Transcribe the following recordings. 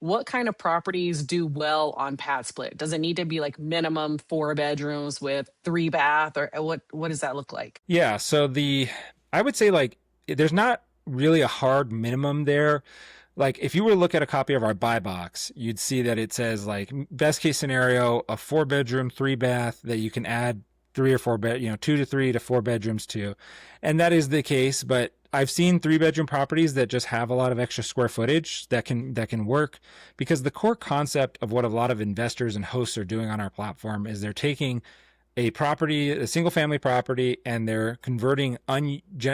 what kind of properties do well on pad split? Does it need to be like minimum 4 bedrooms with 3 bath, or what does that look like? Yeah, so I would say like there's not really a hard minimum there. Like if you were to look at a copy of our buy box, you'd see that it says like best case scenario, a 4 bedroom, 3 bath that you can add 3 or 4 bed, 2 to 3 to 4 bedrooms to. And that is the case, but I've seen 3 bedroom properties that just have a lot of extra square footage that can work because the core concept of what a lot of investors and hosts are doing on our platform is they're taking a single family property, and they're converting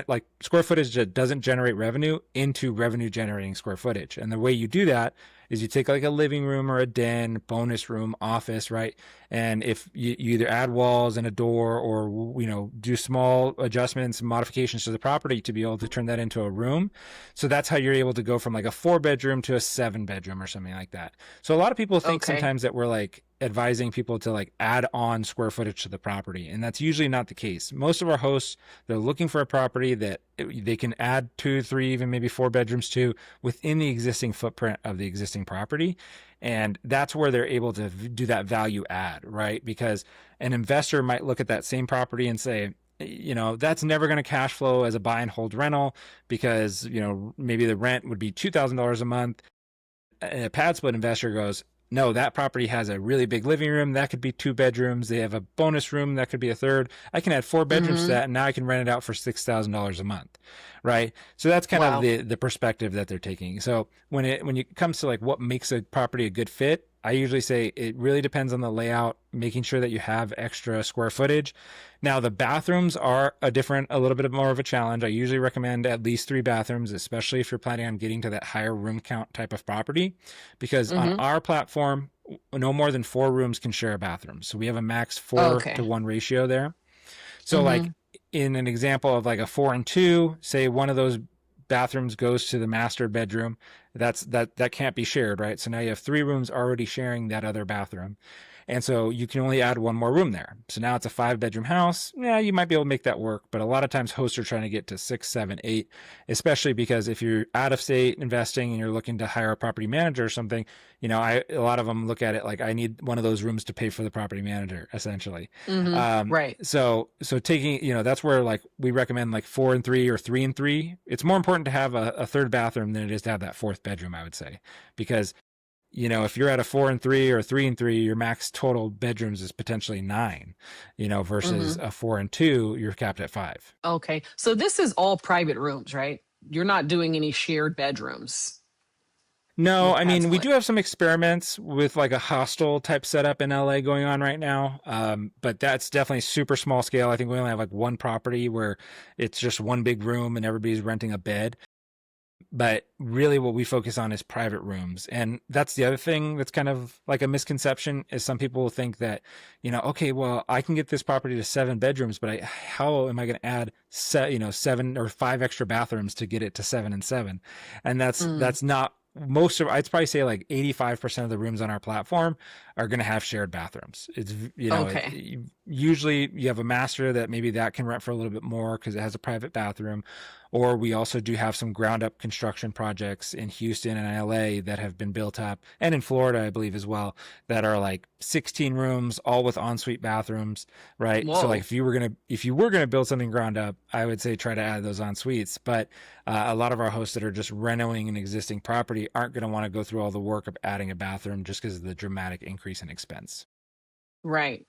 like square footage that doesn't generate revenue into revenue generating square footage. And the way you do that is you take like a living room or a den, bonus room, office, right? And if you either add walls and a door or, do small adjustments and modifications to the property to be able to turn that into a room. So that's how you're able to go from like a 4 bedroom to a 7 bedroom or something like that. So a lot of people think Okay. sometimes that we're like advising people to like add on square footage to the property, and that's usually not the case. Most of our hosts, they're looking for a property that they can add 2 3, even maybe 4 bedrooms to within the existing footprint of the existing property. And that's where they're able to do that value add, right? Because an investor might look at that same property and say, that's never going to cash flow as a buy and hold rental because, maybe the rent would be $2,000 a month. A pad split investor goes, no, that property has a really big living room. That could be 2 bedrooms. They have a bonus room. That could be a third. I can add 4 bedrooms to Mm-hmm. that, and now I can rent it out for $6,000 a month, right? So that's kind of Wow. the perspective that they're taking. So when it comes to like what makes a property a good fit, I usually say it really depends on the layout, making sure that you have extra square footage. Now, the bathrooms are a little bit more of a challenge. I usually recommend at least 3 bathrooms, especially if you're planning on getting to that higher room count type of property, because on Mm-hmm. our platform, no more than 4 rooms can share a bathroom. So we have a max 4-to-1 Okay. ratio there. So like Mm-hmm. in an example of like a 4 and 2, say one of those bathrooms goes to the master bedroom, that can't be shared, right? So now you have 3 rooms already sharing that other bathroom. And so you can only add one more room there. So now it's a 5 bedroom house. Yeah, you might be able to make that work, but a lot of times hosts are trying to get to 6, 7, 8, especially because if you're out of state investing and you're looking to hire a property manager or something, a lot of them look at it like I need one of those rooms to pay for the property manager, essentially. Mm-hmm. Right. So taking, that's where like we recommend like 4 and 3 or 3 and 3. It's more important to have a third bathroom than it is to have that fourth bedroom, I would say, because if you're at a 4 and 3 or 3 and 3, your max total bedrooms is potentially 9, versus Mm-hmm. a 4 and 2, you're capped at 5. Okay. So this is all private rooms, right? You're not doing any shared bedrooms No, with I pad mean, we do split. have some experiments with like a hostel type setup in LA going on right now. But that's definitely super small scale. I think we only have like one property where it's just one big room and everybody's renting a bed. But really what we focus on is private rooms. And that's the other thing that's kind of like a misconception is some people will think that, okay, well, I can get this property to 7 bedrooms, but how am I going to add 7 or 5 extra bathrooms to get it to 7 and 7? And Mm. that's not I'd probably say like 85% of the rooms on our platform are going to have shared bathrooms. It's, Okay. usually you have a master that maybe that can rent for a little bit more because it has a private bathroom. Or we also do have some ground up construction projects in Houston and LA that have been built up, and in Florida, I believe as well, that are like 16 rooms, all with ensuite bathrooms, right? So like Whoa. if you were gonna build something ground up, I would say try to add those en suites. But a lot of our hosts that are just renovating an existing property aren't going to want to go through all the work of adding a bathroom just because of the dramatic increase in expense. Right.